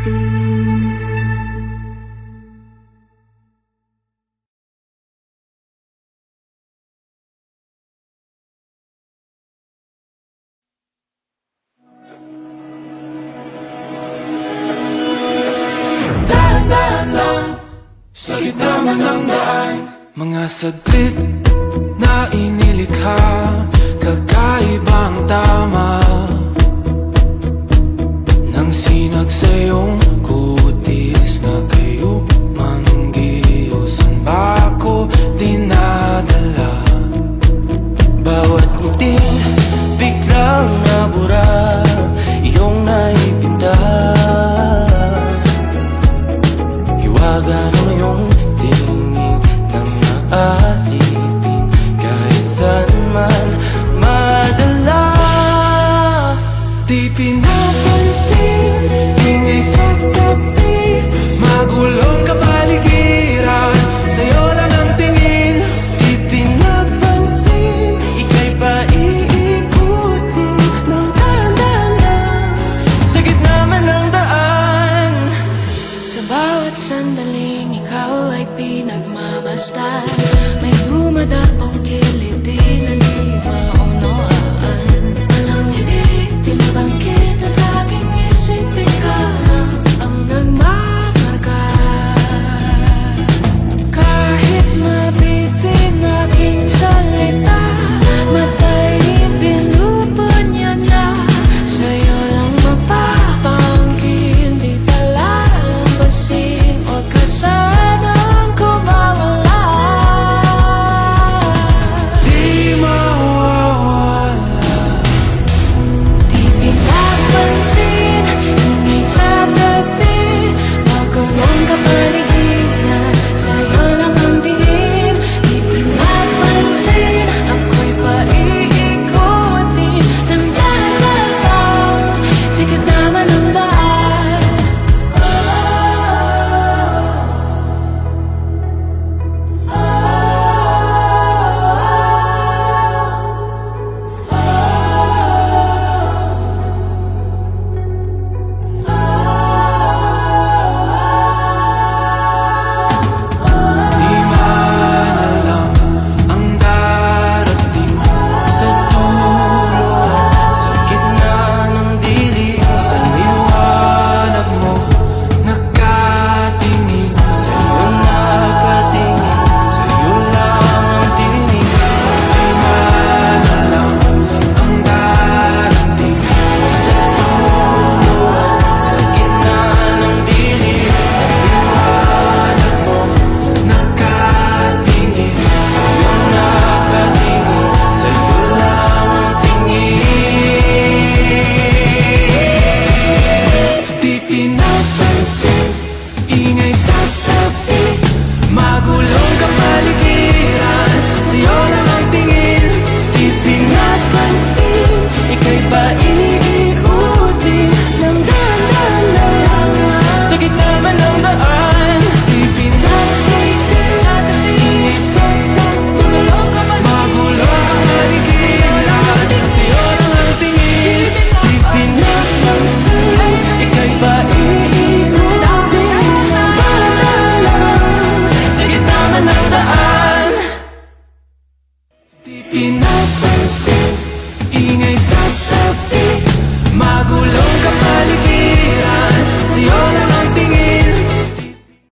Dahan-dahan lang, sa gitna man ng daan. Mga saglit na inilikha, kakaibang tama nang sinag sa iyong kutis na kayo manggiusan ba ako dinadala? Bawat ngiting biglang nabura, iyong naipinta. Hiwaga ng iyong tingin nang naalipin, kahit saan man madala. Di pinapansin, ingay sa tabi, magulong kapaligiran, sa'yo lang ang tingin. Di pinapansin, ika'y paiikutin ng dahan-dahan, sa gitna man ng daan. Sa bawat sandaling ikaw ay pinagmamasdan.